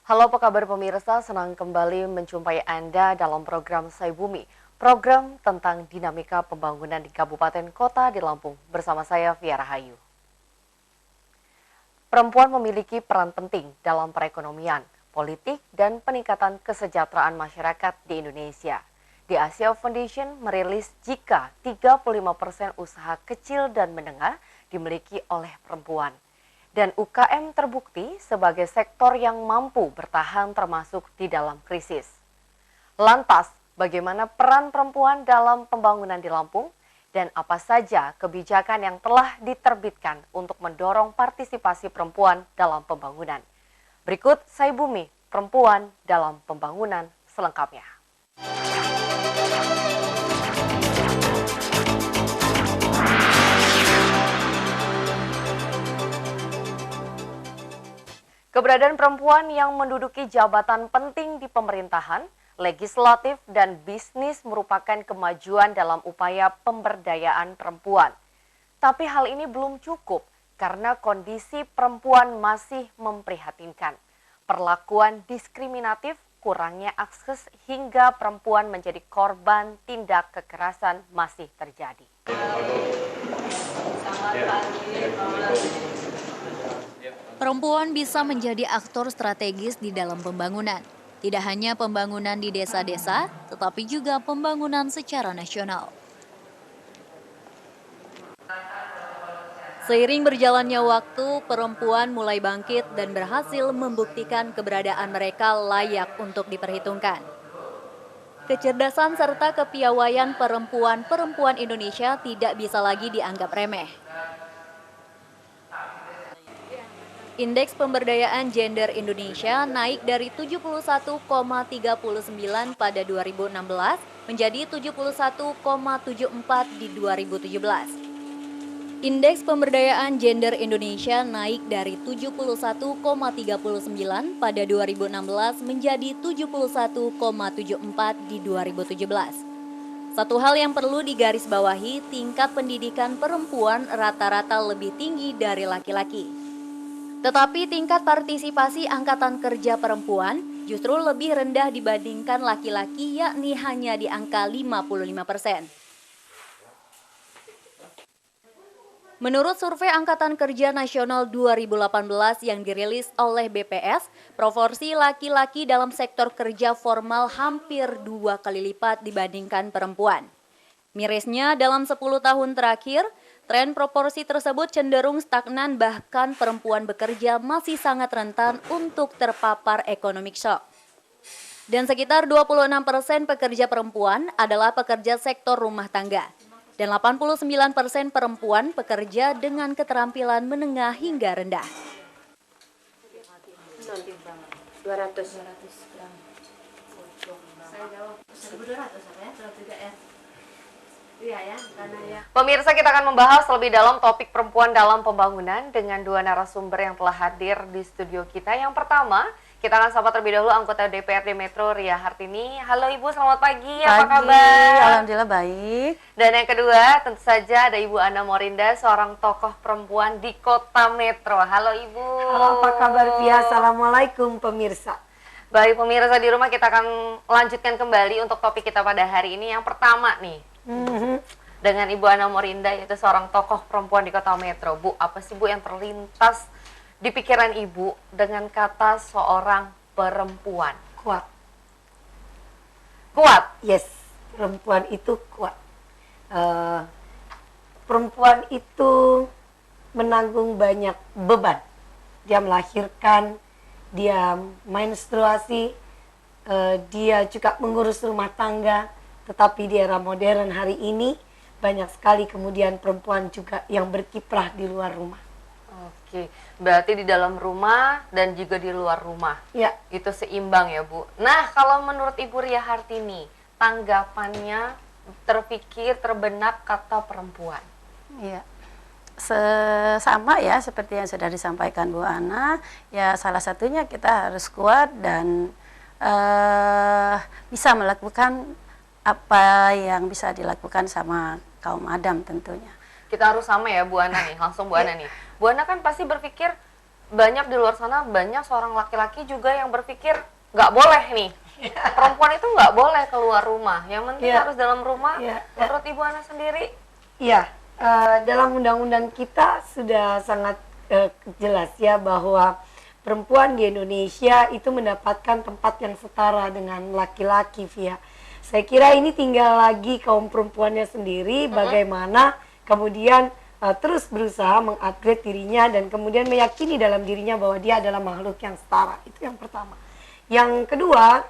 Halo, apa kabar pemirsa? Senang kembali menjumpai Anda dalam program Sai Bumi, program tentang dinamika pembangunan di kabupaten kota di Lampung. Bersama saya, Via Rahayu. Perempuan memiliki peran penting dalam perekonomian, politik, dan peningkatan kesejahteraan masyarakat di Indonesia. Di Asia Foundation merilis jika 35% usaha kecil dan menengah dimiliki oleh perempuan. Dan UKM terbukti sebagai sektor yang mampu bertahan termasuk di dalam krisis. Lantas, bagaimana peran perempuan dalam pembangunan di Lampung? Dan apa saja kebijakan yang telah diterbitkan untuk mendorong partisipasi perempuan dalam pembangunan? Berikut Sai Bumi, perempuan dalam pembangunan selengkapnya. Keberadaan perempuan yang menduduki jabatan penting di pemerintahan, legislatif, dan bisnis merupakan kemajuan dalam upaya pemberdayaan perempuan. Tapi hal ini belum cukup karena kondisi perempuan masih memprihatinkan. Perlakuan diskriminatif, kurangnya akses hingga perempuan menjadi korban tindak kekerasan masih terjadi. Perempuan bisa menjadi aktor strategis di dalam pembangunan. Tidak hanya pembangunan di desa-desa, tetapi juga pembangunan secara nasional. Seiring berjalannya waktu, perempuan mulai bangkit dan berhasil membuktikan keberadaan mereka layak untuk diperhitungkan. Kecerdasan serta kepiawaian perempuan Indonesia tidak bisa lagi dianggap remeh. Indeks pemberdayaan gender Indonesia naik dari 71,39 pada 2016 menjadi 71,74 di 2017. Indeks pemberdayaan gender Indonesia naik dari 71,39 pada 2016 menjadi 71,74 di 2017. Satu hal yang perlu digarisbawahi, tingkat pendidikan perempuan rata-rata lebih tinggi dari laki-laki. Tetapi tingkat partisipasi angkatan kerja perempuan justru lebih rendah dibandingkan laki-laki, yakni hanya di angka 55%. Menurut survei Angkatan Kerja Nasional 2018 yang dirilis oleh BPS, proporsi laki-laki dalam sektor kerja formal hampir 2 kali lipat dibandingkan perempuan. Mirisnya dalam 10 tahun terakhir, tren proporsi tersebut cenderung stagnan, bahkan perempuan bekerja masih sangat rentan untuk terpapar economic shock. Dan sekitar 26% pekerja perempuan adalah pekerja sektor rumah tangga. Dan 89% perempuan pekerja dengan keterampilan menengah hingga rendah. 200 gram. Saya jawab 1.200 ya. Iya ya, karena ya. Pemirsa, kita akan membahas lebih dalam topik perempuan dalam pembangunan dengan dua narasumber yang telah hadir di studio kita. Yang pertama, kita akan sapa terlebih dahulu anggota DPRD Metro Ria Hartini. Halo Ibu, selamat pagi. Apa kabar? Alhamdulillah baik. Dan yang kedua, tentu saja ada Ibu Ana Morinda, seorang tokoh perempuan di Kota Metro. Halo Ibu. Halo, apa kabar Pia? Assalamualaikum pemirsa. Baik pemirsa di rumah, kita akan lanjutkan kembali untuk topik kita pada hari ini. Yang pertama nih, dengan Ibu Ana Morinda, yaitu seorang tokoh perempuan di Kota Metro. Bu, apa sih Bu yang terlintas di pikiran Ibu dengan kata seorang perempuan? Kuat. Kuat? Yes, perempuan itu kuat. Perempuan itu menanggung banyak beban. Dia melahirkan, dia menstruasi, dia juga mengurus rumah tangga. Tetapi di era modern hari ini banyak sekali kemudian perempuan juga yang berkiprah di luar rumah. Oke, berarti di dalam rumah dan juga di luar rumah. Ya. Itu seimbang ya Bu. Nah, kalau menurut Ibu Ria Hartini, tanggapannya terbenak kata perempuan. Iya. Sama ya seperti yang sudah disampaikan Bu Ana, ya salah satunya kita harus kuat dan bisa melakukan apa yang bisa dilakukan sama kaum Adam tentunya. Kita harus sama ya Bu Ana nih, langsung Bu Ana nih. Bu Ana kan pasti berpikir banyak di luar sana, banyak seorang laki-laki juga yang berpikir nggak boleh nih. Perempuan itu nggak boleh keluar rumah. Yang penting harus dalam rumah. Menurut Ibu Ana sendiri? Iya, dalam undang-undang kita sudah sangat jelas ya bahwa perempuan di Indonesia itu mendapatkan tempat yang setara dengan laki-laki, Via. Saya kira ini tinggal lagi kaum perempuannya sendiri bagaimana kemudian terus berusaha mengupgrade dirinya dan kemudian meyakini dalam dirinya bahwa dia adalah makhluk yang setara. Itu yang pertama. Yang kedua,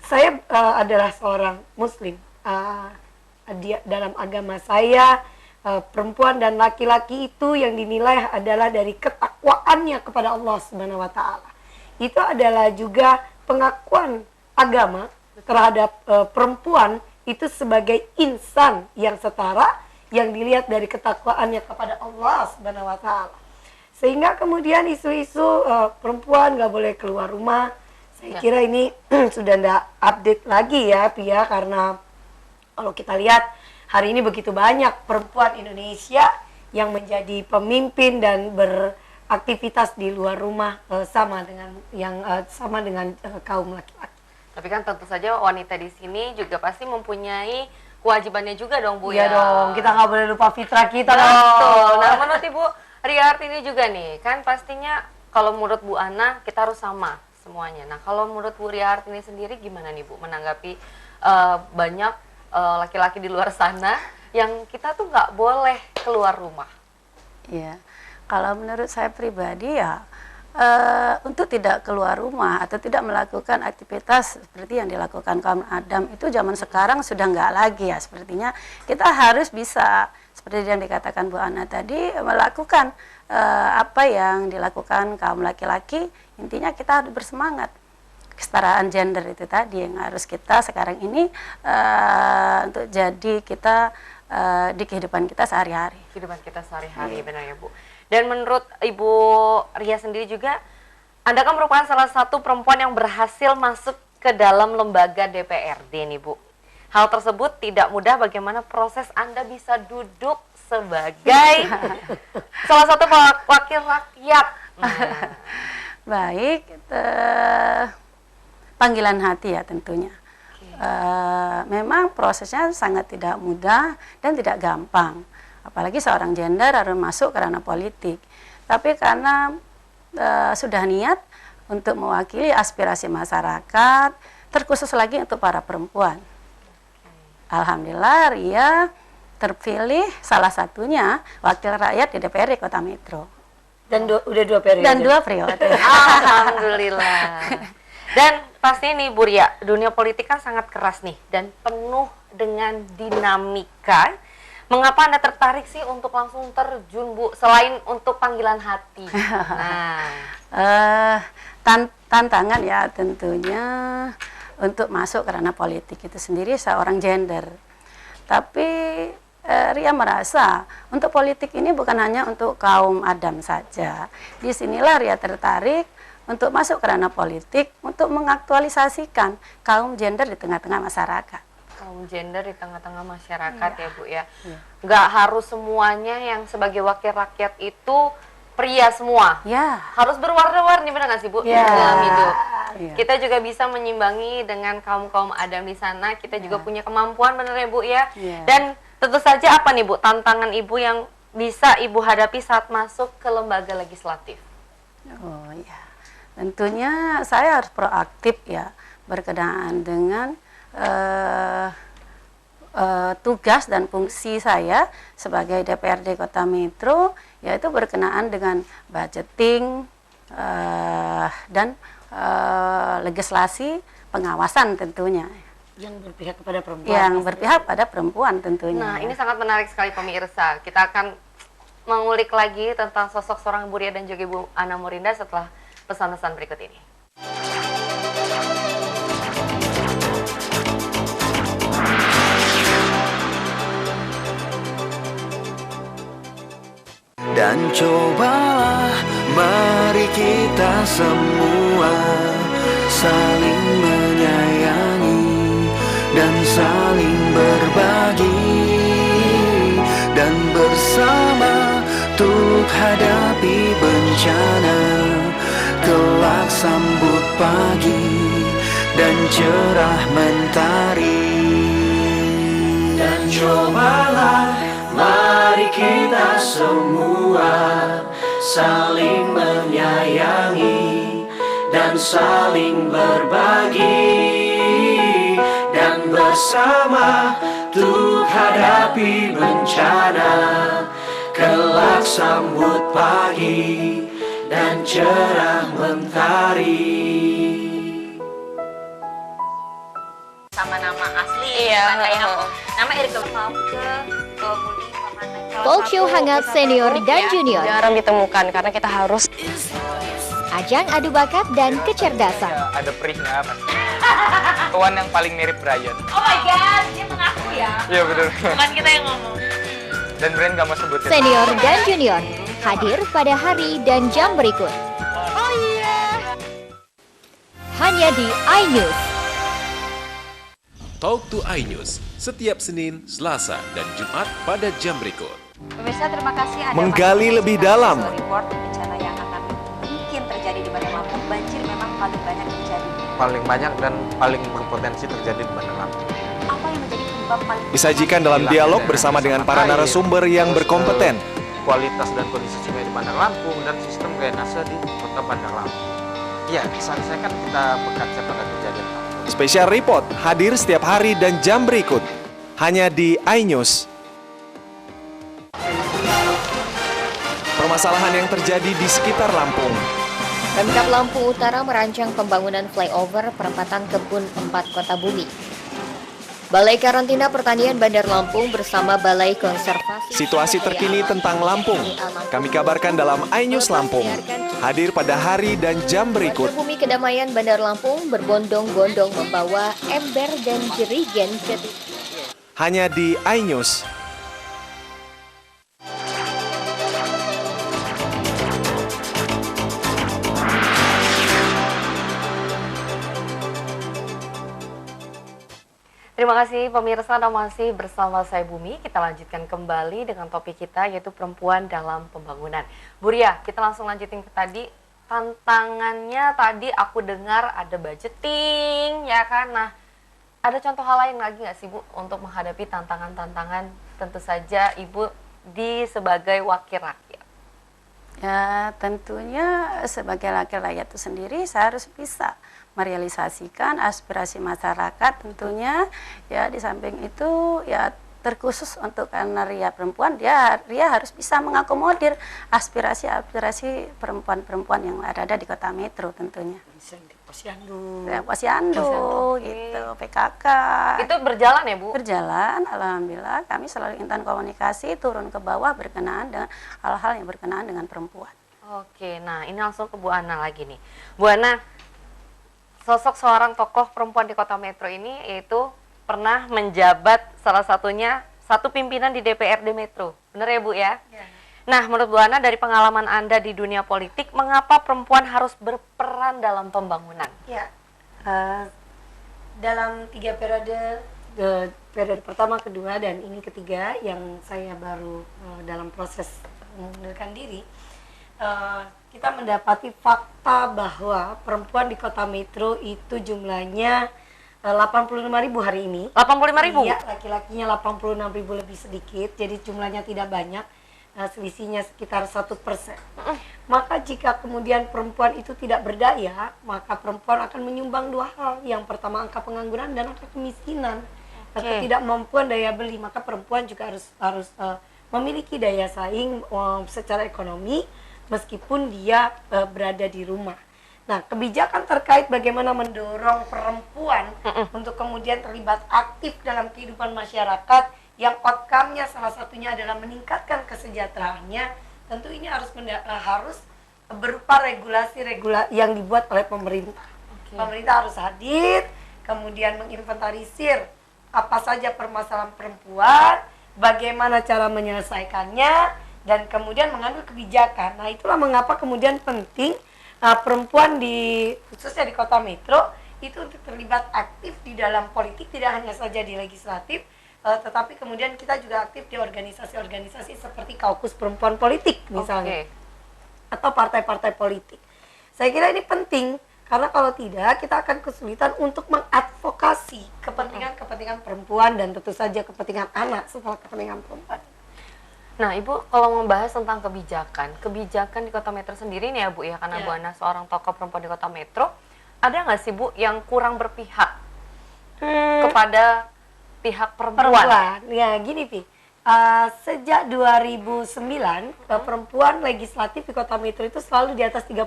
saya adalah seorang Muslim. Dalam agama saya, perempuan dan laki-laki itu yang dinilai adalah dari ketakwaannya kepada Allah Subhanahu wa taala. Itu adalah juga pengakuan agama terhadap perempuan itu sebagai insan yang setara yang dilihat dari ketakwaannya kepada Allah Subhanahu wa taala. Sehingga kemudian isu-isu perempuan nggak boleh keluar rumah, saya kira ini sudah nggak update lagi ya Pia, karena kalau kita lihat hari ini begitu banyak perempuan Indonesia yang menjadi pemimpin dan beraktivitas di luar rumah sama dengan kaum laki-laki. Tapi kan tentu saja wanita di sini juga pasti mempunyai kewajibannya juga dong Bu Iya ya. dong, kita nggak boleh lupa fitrah kita. Betul. Nah menurut Ibu Riartini juga nih, kan pastinya kalau menurut Bu Ana kita harus sama semuanya. Nah kalau menurut Bu Riartini sendiri gimana nih Bu menanggapi banyak laki-laki di luar sana yang kita tuh nggak boleh keluar rumah? Iya, kalau menurut saya pribadi ya untuk tidak keluar rumah atau tidak melakukan aktivitas seperti yang dilakukan kaum Adam itu zaman sekarang sudah nggak lagi ya. Sepertinya kita harus bisa seperti yang dikatakan Bu Ana tadi melakukan apa yang dilakukan kaum laki-laki. Intinya kita harus bersemangat. Kesetaraan gender itu tadi yang harus kita sekarang ini untuk jadi kita di kehidupan kita sehari-hari. Kehidupan kita sehari-hari, benar ya Bu. Dan menurut Ibu Ria sendiri juga, Anda kan merupakan salah satu perempuan yang berhasil masuk ke dalam lembaga DPRD nih Bu. Hal tersebut tidak mudah, bagaimana proses Anda bisa duduk sebagai salah satu wakil rakyat? Baik, panggilan hati ya tentunya. Memang prosesnya sangat tidak mudah dan tidak gampang. Apalagi seorang gender harus masuk karena politik. Tapi karena sudah niat untuk mewakili aspirasi masyarakat, terkhusus lagi untuk para perempuan. Alhamdulillah Ria terpilih salah satunya wakil rakyat di DPRD Kota Metro. Dan udah 2 periode. Dan 2 periode. Alhamdulillah. Dan pasti nih Bu Ria, dunia politik kan sangat keras nih dan penuh dengan dinamika. Mengapa Anda tertarik sih untuk langsung terjun Bu, selain untuk panggilan hati? Nah, tantangan ya tentunya untuk masuk karena politik itu sendiri seorang gender. Tapi Ria merasa untuk politik ini bukan hanya untuk kaum Adam saja. Disinilah Ria tertarik untuk masuk karena politik untuk mengaktualisasikan kaum gender di tengah-tengah masyarakat. Kaum gender di tengah-tengah masyarakat ya Bu ya. Nggak harus semuanya yang sebagai wakil rakyat itu pria semua. Ya. Harus berwarna-warni, benar nggak sih Bu? Ya. Dalam hidup. Ya. Kita juga bisa menyimbangi dengan kaum-kaum Adam di sana. Kita juga punya kemampuan, benar ya Bu ya. Ya. Dan tentu saja apa nih Bu tantangan Ibu yang bisa Ibu hadapi saat masuk ke lembaga legislatif? Oh ya. Tentunya saya harus proaktif ya berkenaan dengan tugas dan fungsi saya sebagai DPRD Kota Metro, yaitu berkenaan dengan budgeting dan legislasi pengawasan tentunya. Yang berpihak kepada perempuan. Yang berpihak pada perempuan tentunya. Nah, ini sangat menarik sekali pemirsa. Kita akan mengulik lagi tentang sosok seorang Ibu Ria dan juga Ibu Ana Murinda setelah pesan-pesan berikut ini. Dan cobalah mari kita semua saling menyayangi dan saling berbagi dan bersama Tuhan hadapi bencana. Kelak sambut pagi dan cerah mentari. Dan cobalah mari kita semua saling menyayangi dan saling berbagi, dan bersama untuk hadapi bencana. Kelak sambut pagi dan cerah mentari. Sama nama asli, kayak aku. Nama Erika Fauke, Talk show hangat senior dan junior. jarang ditemukan karena kita harus Ajang adu bakat dan kecerdasan. Ada perihnya mas. Kawan yang paling mirip Brian. Oh my god, dia mengaku ya. Iya betul. Bukan kita yang ngomong. Dan Brian gak mau sebutin. Senior dan junior hadir pada hari dan jam berikut. Hanya di iNews. Talk to iNews setiap Senin, Selasa, dan Jumat pada jam berikut. Pemirsa, terima kasih Anda Menggali masih lebih menyaksikan dalam. Visual Report bencana yang akan mungkin terjadi di Bandar Lampung. Banjir memang paling banyak terjadi. Paling banyak dan paling berpotensi terjadi di Bandar Lampung. Apa yang menjadi penyebab paling Disajikan dalam dialog bersama dengan para narasumber yang berkompeten. Kualitas dan kondisi sungai di Bandar Lampung dan sistem drainase di Kota Bandar Lampung. Iya, diselesaikan kita bekerja pada kejadian. Special Report hadir setiap hari dan jam berikut. Hanya di iNews. Permasalahan yang terjadi di sekitar Lampung. Pemkab Lampung Utara merancang pembangunan flyover perempatan Kebun 4 Kota Bumi. Balai Karantina Pertanian Bandar Lampung bersama Balai Konservasi Situasi terkini tentang Lampung kami kabarkan dalam iNews Lampung. Hadir pada hari dan jam berikut. Bumi Kedamaian Bandar Lampung berbondong-bondong membawa ember dan jerigen ke Hanya di iNews. Terima kasih pemirsa, Anda masih bersama saya Bumi. Kita lanjutkan kembali dengan topik kita yaitu perempuan dalam pembangunan. Bu Ria, kita langsung lanjutin ke tadi. Tantangannya tadi aku dengar ada budgeting, ya kan? Nah, ada contoh hal lain lagi nggak sih Bu untuk menghadapi tantangan-tantangan tentu saja Ibu sebagai wakil rakyat? Ya tentunya sebagai wakil rakyat itu sendiri saya harus bisa merealisasikan aspirasi masyarakat tentunya, ya di samping itu ya terkhusus untuk karena Ria perempuan, Ria harus bisa mengakomodir aspirasi perempuan-perempuan yang ada di Kota Metro tentunya. Posyandu gitu, PKK. Itu berjalan ya Bu? Berjalan, alhamdulillah kami selalu intan komunikasi turun ke bawah berkenaan dengan hal-hal yang berkenaan dengan perempuan. Oke, nah ini langsung ke Bu Ana lagi nih. Bu Ana, sosok seorang tokoh perempuan di Kota Metro ini yaitu pernah menjabat salah satunya satu pimpinan di DPRD Metro. Benar ya Bu ya? Ya. Nah, menurut Bu Ana dari pengalaman Anda di dunia politik, mengapa perempuan harus berperan dalam pembangunan? Ya, dalam 3 periode, periode pertama, kedua, dan ini ketiga yang saya baru dalam proses mengundurkan diri, kita mendapati fakta bahwa perempuan di Kota Metro itu jumlahnya 85.000 hari ini. 85.000? Iya, laki-lakinya 86.000 lebih sedikit, jadi jumlahnya tidak banyak, selisihnya sekitar 1%. Maka jika kemudian perempuan itu tidak berdaya, maka perempuan akan menyumbang 2 hal. Yang pertama angka pengangguran dan angka kemiskinan. Ketidakmampuan daya beli, maka perempuan juga harus memiliki daya saing secara ekonomi meskipun dia berada di rumah. Nah, kebijakan terkait bagaimana mendorong perempuan untuk kemudian terlibat aktif dalam kehidupan masyarakat yang outcome-nya salah satunya adalah meningkatkan kesejahteraannya, tentu ini harus berupa regulasi-regulasi yang dibuat oleh pemerintah. Pemerintah harus hadir, kemudian menginventarisir apa saja permasalahan perempuan, bagaimana cara menyelesaikannya, dan kemudian mengambil kebijakan. Nah, itulah mengapa kemudian penting perempuan khususnya di Kota Metro itu untuk terlibat aktif di dalam politik, tidak hanya saja di legislatif, tetapi kemudian kita juga aktif di organisasi-organisasi seperti Kaukus Perempuan Politik misalnya, atau partai-partai politik. Saya kira ini penting, karena kalau tidak kita akan kesulitan untuk mengadvokasi kepentingan-kepentingan perempuan dan tentu saja kepentingan anak setelah kepentingan perempuan. Nah, Ibu kalau membahas tentang kebijakan di Kota Metro sendiri nih ya Bu ya, karena Bu Ana seorang tokoh perempuan di Kota Metro, ada nggak sih Bu yang kurang berpihak kepada pihak perempuan? Ya gini Pi, sejak 2009 perempuan legislatif di Kota Metro itu selalu di atas 30%.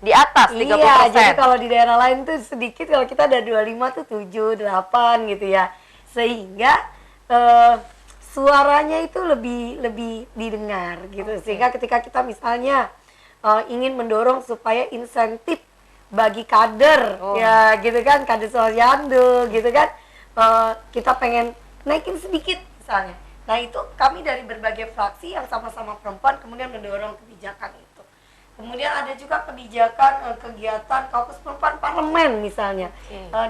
Di atas 30%? Iya, jadi kalau di daerah lain tuh sedikit, kalau kita ada 25 tuh 7, 8 gitu ya. Sehingga suaranya itu lebih didengar gitu. Sehingga ketika kita misalnya ingin mendorong supaya insentif bagi kader, ya gitu kan, kader Soeharto gitu kan, kita pengen naikin sedikit misalnya. Nah itu kami dari berbagai fraksi yang sama-sama perempuan kemudian mendorong kebijakan itu. Kemudian ada juga kebijakan kegiatan Kaukus Perempuan Parlemen misalnya,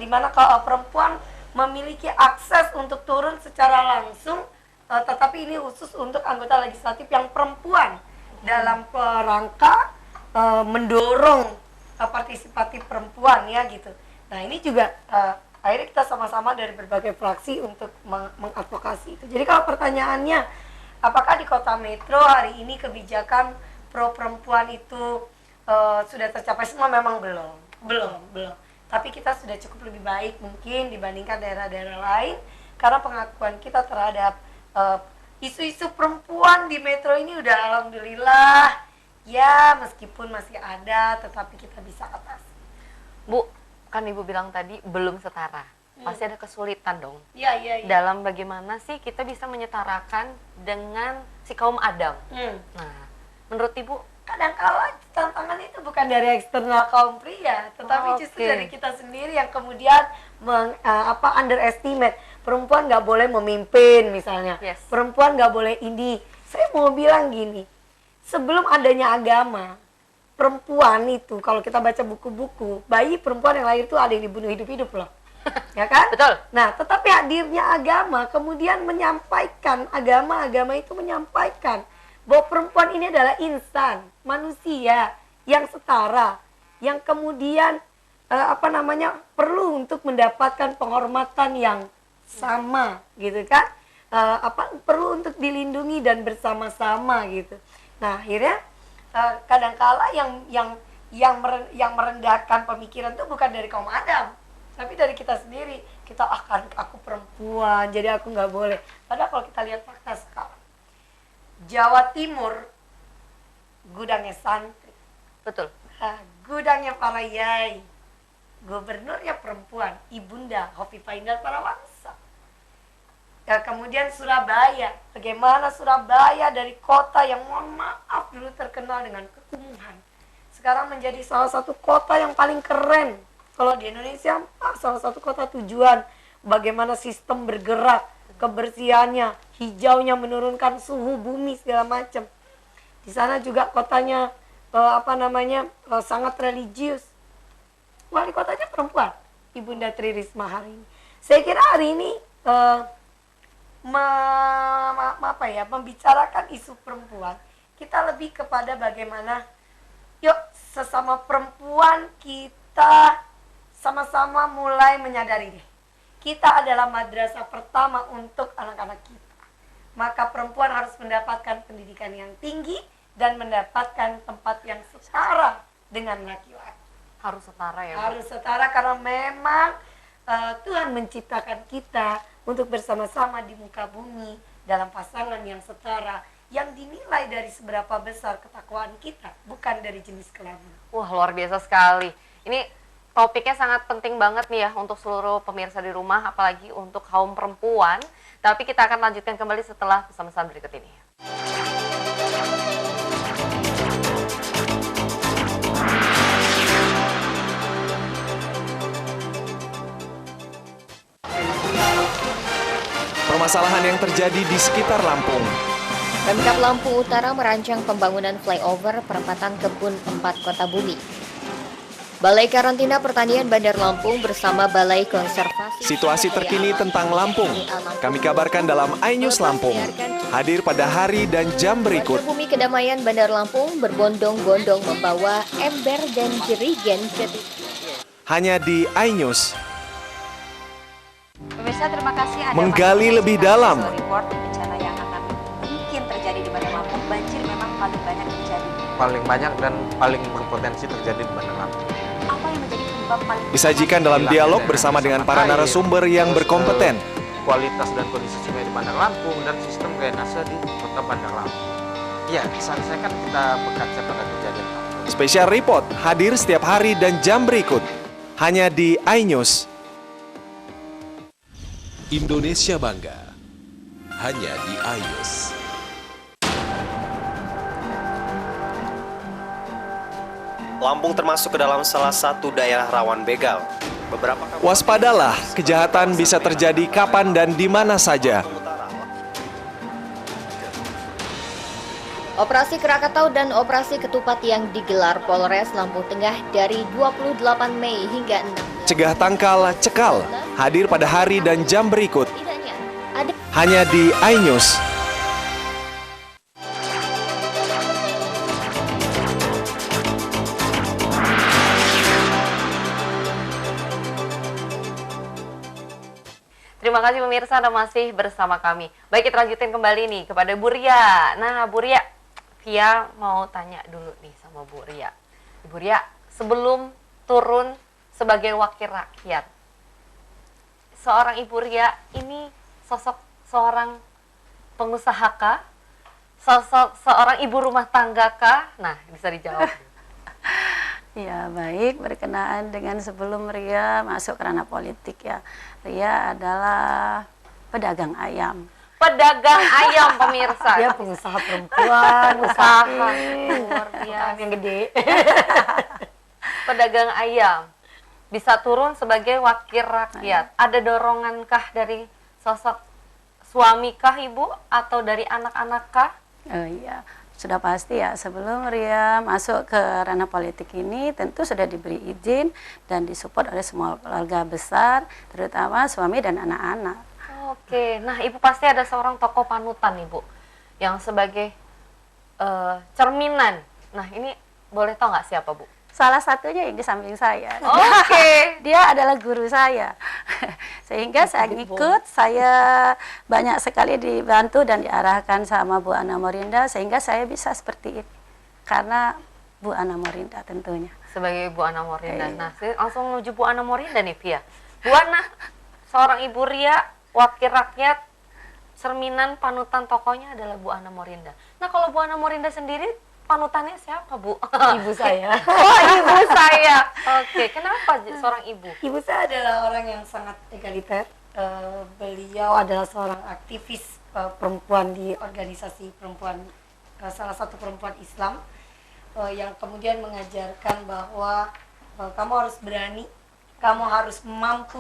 di mana kalau perempuan memiliki akses untuk turun secara langsung, tetapi ini khusus untuk anggota legislatif yang perempuan dalam rangka mendorong partisipatif perempuan ya gitu. Nah ini juga akhirnya kita sama-sama dari berbagai fraksi untuk mengadvokasi itu. Jadi kalau pertanyaannya, apakah di Kota Metro hari ini kebijakan pro perempuan itu sudah tercapai semua? Memang belum. Tapi kita sudah cukup lebih baik mungkin dibandingkan daerah-daerah lain, karena pengakuan kita terhadap isu-isu perempuan di Metro ini udah alhamdulillah ya, meskipun masih ada, tetapi kita bisa atasi. Bu, kan Ibu bilang tadi belum setara, pasti ada kesulitan dong. Iya. Dalam bagaimana sih kita bisa menyetarakan dengan si kaum Adam. Nah, menurut Ibu, kadang-kala tantangan itu bukan dari eksternal kaum pria, tetapi justru dari kita sendiri yang kemudian underestimate. Perempuan nggak boleh memimpin misalnya, perempuan nggak boleh ini. Saya mau bilang gini, sebelum adanya agama, perempuan itu kalau kita baca buku-buku, bayi perempuan yang lahir itu ada yang dibunuh hidup-hidup loh. Ya kan? Betul. Nah, tetapi hadirnya agama kemudian menyampaikan, agama itu menyampaikan bahwa perempuan ini adalah insan, manusia yang setara, yang kemudian perlu untuk mendapatkan penghormatan yang sama gitu kan, perlu untuk dilindungi dan bersama-sama gitu. Nah akhirnya kadangkala yang merendahkan pemikiran itu bukan dari kaum Adam, tapi dari kita sendiri. Kita aku perempuan jadi aku nggak boleh. Padahal kalau kita lihat fakta sekarang, Jawa Timur gudangnya santri, betul, gudangnya para yai, gubernurnya perempuan, Ibunda Khofifah Indar Parawansa. Ya, kemudian Surabaya, bagaimana Surabaya dari kota yang mohon maaf dulu terkenal dengan kekumuhan, sekarang menjadi salah satu kota yang paling keren. Kalau di Indonesia, salah satu kota tujuan, bagaimana sistem bergerak, kebersihannya, hijaunya, menurunkan suhu bumi segala macam. Di sana juga kotanya sangat religius. Wali kotanya perempuan, Ibunda Tri Risma hari ini. Saya kira hari ini membicarakan isu perempuan, kita lebih kepada bagaimana yuk sesama perempuan kita sama-sama mulai menyadari deh, kita adalah madrasah pertama untuk anak-anak kita. Maka perempuan harus mendapatkan pendidikan yang tinggi dan mendapatkan tempat yang setara dengan laki-laki. Harus setara ya, Bu? Harus setara, karena memang Tuhan menciptakan kita untuk bersama-sama di muka bumi dalam pasangan yang setara, yang dinilai dari seberapa besar ketakwaan kita, bukan dari jenis kelamin. Wah, luar biasa sekali. Ini topiknya sangat penting banget nih ya untuk seluruh pemirsa di rumah, apalagi untuk kaum perempuan. Tapi kita akan lanjutkan kembali setelah pesan-pesan berikut ini. Permasalahan yang terjadi di sekitar Lampung. Pemkab Lampung Utara merancang pembangunan flyover perempatan Kebun 4 Kota Bumi. Balai Karantina Pertanian Bandar Lampung bersama Balai Konservasi Situasi terkini tentang Lampung kami kabarkan dalam iNews Lampung. Hadir pada hari dan jam berikut. Bumi Kedamaian Bandar Lampung berbondong-bondong membawa ember dan jerigen ke Hanya di iNews. Pemirsa, terima kasih Anda Menggali masih lebih menyaksikan dalam. Visual Report bencana yang akan mungkin terjadi di Bandar Lampung. Banjir memang paling banyak terjadi. Paling banyak dan paling berpotensi terjadi di Bandar Lampung. Apa yang menjadi penyebab paling Disajikan dalam dialog bersama dengan para narasumber yang berkompeten. Kualitas dan kondisi sungai di Bandar Lampung dan sistem drainase di Kota Bandar Lampung. Iya, diselesaikan kita berkaca pada kejadian itu. Spesial report hadir setiap hari dan jam berikut. Hanya di iNews. Indonesia bangga. Hanya di iNews. Lampung termasuk ke dalam salah satu daerah rawan begal. Waspadalah, kejahatan bisa terjadi kapan dan di mana saja. Operasi Krakatau dan Operasi Ketupat yang digelar Polres Lampung Tengah dari 28 Mei hingga 6. Cegah tangkal, cekal. Hadir pada hari dan jam berikut. Ada Hanya di iNews. Terima kasih pemirsa Anda masih bersama kami. Baik, kita lanjutin kembali nih kepada Bu Ria. Nah, Bu Ria, Via mau tanya dulu nih sama Bu Ria. Bu Ria, sebelum turun sebagai wakil rakyat, seorang Ibu Ria ini sosok seorang pengusaha kah? Sosok seorang ibu rumah tangga kah? Nah, bisa dijawab. Ya, baik, berkenaan dengan sebelum Ria masuk ke ranah politik ya. Ria adalah pedagang ayam. Pedagang ayam pemirsa. Dia pengusaha perempuan, usaha luar biasa yang gede. Pedagang ayam bisa turun sebagai wakil rakyat. Ada dorongankah dari sosok suami kah Ibu atau dari anak-anak kah? Oh iya, sudah pasti ya, sebelum Ria masuk ke ranah politik ini tentu sudah diberi izin dan disupport oleh semua keluarga besar, terutama suami dan anak-anak. Oke, nah Ibu pasti ada seorang tokoh panutan Ibu yang sebagai cerminan. Nah ini boleh tahu nggak siapa Bu? Salah satunya yang di samping saya. Oke. Dia adalah guru saya. Sehingga saya ikut, saya banyak sekali dibantu dan diarahkan sama Bu Ana Morinda sehingga saya bisa seperti ini. Karena Bu Ana Morinda tentunya. Sebagai Bu Ana Morinda. Nah, saya langsung menuju Bu Ana Morinda nih, Via. Bu Ana, seorang Ibu Ria, wakil rakyat, cerminan panutan tokohnya adalah Bu Ana Morinda. Nah, kalau Bu Ana Morinda sendiri panutannya siapa, Bu? Ibu saya. Oh, ibu saya. Oke, kenapa seorang ibu? Ibu saya adalah orang yang sangat egaliter. Beliau adalah seorang aktivis perempuan di organisasi perempuan, salah satu perempuan Islam, yang kemudian mengajarkan bahwa kamu harus berani, kamu harus mampu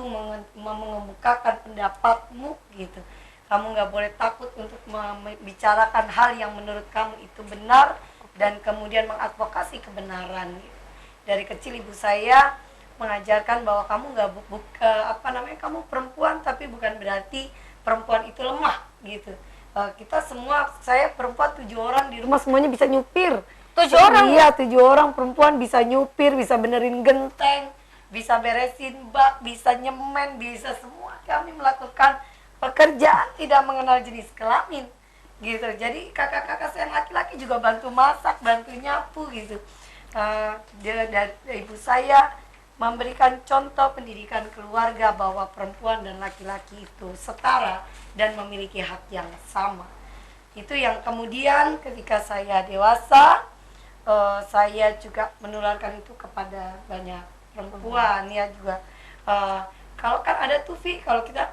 mengemukakan pendapatmu, gitu. Kamu nggak boleh takut untuk membicarakan hal yang menurut kamu itu benar, dan kemudian mengadvokasi kebenaran. Dari kecil ibu saya mengajarkan bahwa kamu kamu perempuan tapi bukan berarti perempuan itu lemah, gitu. Kita semua, saya perempuan 7 orang di rumah semuanya bisa nyupir. 7 orang? Iya, 7 orang perempuan bisa nyupir, bisa benerin genteng, bisa beresin bak, bisa nyemen, bisa semua. Kami melakukan pekerjaan tidak mengenal jenis kelamin, gitu. Jadi kakak-kakak saya yang laki-laki juga bantu masak, bantu nyapu, gitu. Ibu saya memberikan contoh pendidikan keluarga bahwa perempuan dan laki-laki itu setara dan memiliki hak yang sama. Itu yang kemudian ketika saya dewasa, saya juga menularkan itu kepada banyak perempuan ya juga. Kalau kan ada tuh kalau kita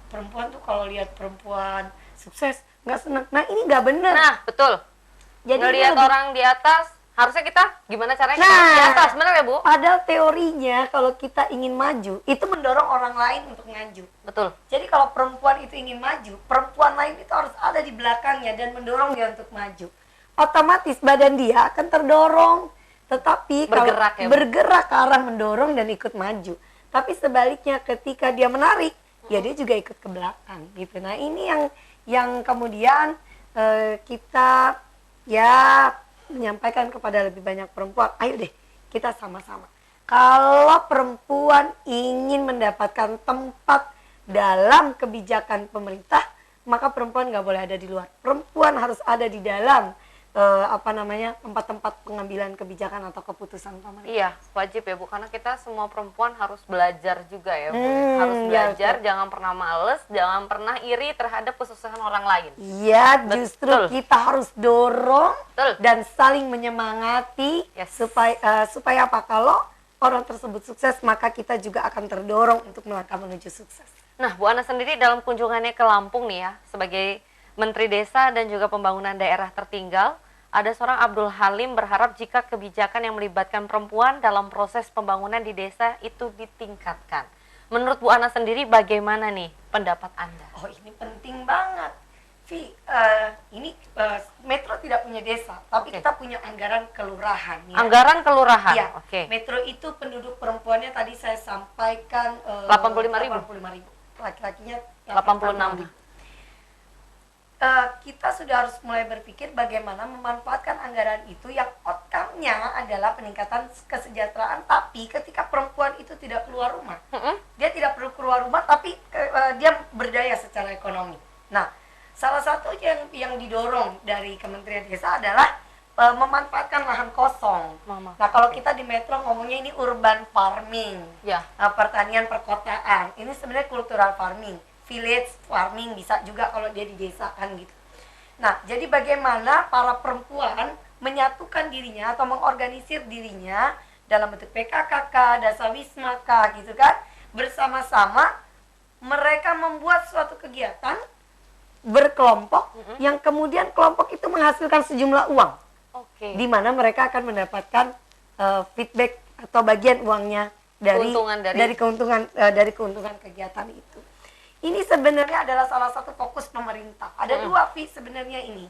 perempuan tuh kalau lihat perempuan sukses nggak senang. Nah ini nggak benar. Nah betul. Jadi lihat orang di atas, harusnya kita gimana caranya kita di atas, benar ya Bu? Padahal teorinya kalau kita ingin maju itu mendorong orang lain untuk maju. Betul. Jadi kalau perempuan itu ingin maju, perempuan lain itu harus ada di belakangnya dan mendorong dia untuk maju. Otomatis badan dia akan terdorong, Tetapi Bergerak kalau ya, Bu? bergerak ke arah mendorong dan ikut maju. Tapi sebaliknya ketika dia menarik, ya dia juga ikut ke belakang gitu. Nah ini yang kemudian kita ya menyampaikan kepada lebih banyak perempuan, ayo deh kita sama-sama. Kalau perempuan ingin mendapatkan tempat dalam kebijakan pemerintah, maka perempuan nggak boleh ada di luar. Perempuan harus ada di dalam tempat-tempat pengambilan kebijakan atau keputusan pemerintah. Iya, wajib ya Bu, karena kita semua perempuan harus belajar juga ya Bu. Harus ya, belajar, betul. jangan pernah males, jangan pernah iri terhadap kesuksesan orang lain. Iya, justru Betul. kita harus dorong Betul. dan saling menyemangati supaya apa? Kalau orang tersebut sukses, maka kita juga akan terdorong untuk melangkah menuju sukses. Nah, Bu Ana sendiri dalam kunjungannya ke Lampung nih ya, sebagai Menteri Desa dan juga Pembangunan Daerah Tertinggal, ada seorang Abdul Halim berharap jika kebijakan yang melibatkan perempuan dalam proses pembangunan di desa itu ditingkatkan. Menurut Bu Ana sendiri bagaimana nih pendapat Anda? Oh, ini penting banget. Metro tidak punya desa, tapi kita punya anggaran kelurahan. Ya. Anggaran kelurahan, Iya. oke. Metro itu penduduk perempuannya tadi saya sampaikan 85.000. Laki-lakinya 86. Kita sudah harus mulai berpikir bagaimana memanfaatkan anggaran itu yang outcome-nya adalah peningkatan kesejahteraan. Tapi ketika perempuan itu tidak keluar rumah, dia tidak perlu keluar rumah, tapi dia berdaya secara ekonomi. Nah, salah satu yang didorong dari Kementerian Desa adalah memanfaatkan lahan kosong. Nah, kalau kita di Metro ngomongnya ini urban farming, pertanian perkotaan. Ini sebenarnya cultural farming, village farming bisa juga kalau dia didesakan gitu. Nah, jadi bagaimana para perempuan menyatukan dirinya atau mengorganisir dirinya dalam bentuk PKKK, Dasawismaka gitu kan, bersama-sama mereka membuat suatu kegiatan berkelompok yang kemudian kelompok itu menghasilkan sejumlah uang. Di mana mereka akan mendapatkan feedback atau bagian uangnya dari keuntungan kegiatan itu. Ini sebenarnya adalah salah satu fokus pemerintah. Ada dua sebenarnya ini.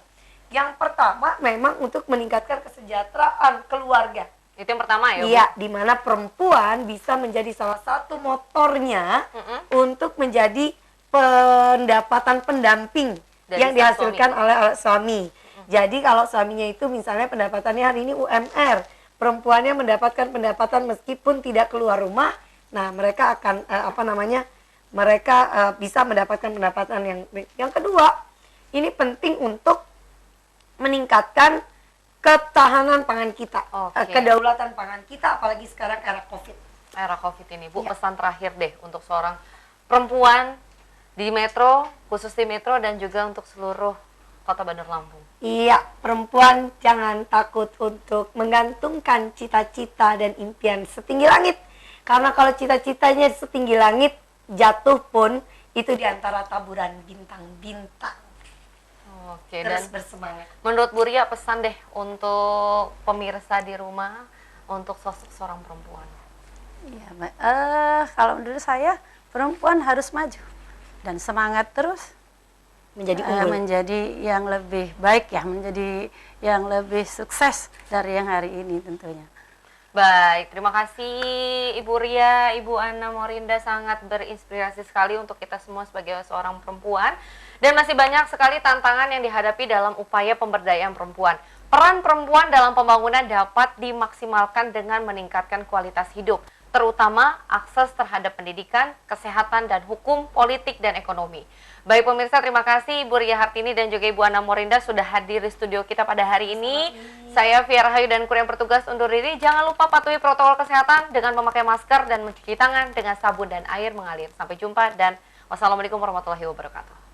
Yang pertama memang untuk meningkatkan kesejahteraan keluarga. Itu yang pertama ya, Bu? Iya, di mana perempuan bisa menjadi salah satu motornya untuk menjadi pendapatan pendamping dari yang dihasilkan oleh suami. Jadi kalau suaminya itu misalnya pendapatannya hari ini UMR, perempuannya mendapatkan pendapatan meskipun tidak keluar rumah, nah mereka akan bisa mendapatkan pendapatan yang kedua. Ini penting untuk meningkatkan ketahanan pangan kita, kedaulatan pangan kita, apalagi sekarang era COVID. Era COVID ini, Bu, pesan terakhir deh untuk seorang perempuan di Metro, khusus di Metro dan juga untuk seluruh Kota Bandar Lampung. Iya, perempuan jangan takut untuk menggantungkan cita-cita dan impian setinggi langit. Karena kalau cita-citanya setinggi langit, jatuh pun itu di antara taburan bintang-bintang. Oke, terus dan bersemangat. Menurut Bu Ria, pesan deh untuk pemirsa di rumah untuk sosok seorang perempuan. Iya, kalau menurut saya perempuan harus maju dan semangat terus menjadi unggul, menjadi yang lebih baik ya, menjadi yang lebih sukses dari yang hari ini tentunya. Baik, terima kasih Ibu Ria, Ibu Ana Morinda, sangat berinspirasi sekali untuk kita semua sebagai seorang perempuan. Dan masih banyak sekali tantangan yang dihadapi dalam upaya pemberdayaan perempuan. Peran perempuan dalam pembangunan dapat dimaksimalkan dengan meningkatkan kualitas hidup, terutama akses terhadap pendidikan, kesehatan, dan hukum, politik, dan ekonomi. Baik pemirsa, terima kasih Ibu Ria Hartini dan juga Ibu Ana Morinda sudah hadir di studio kita pada hari ini. Saya Fia Rahayu dan kru yang bertugas undur diri. Jangan lupa patuhi protokol kesehatan dengan memakai masker dan mencuci tangan dengan sabun dan air mengalir. Sampai jumpa dan wassalamualaikum warahmatullahi wabarakatuh.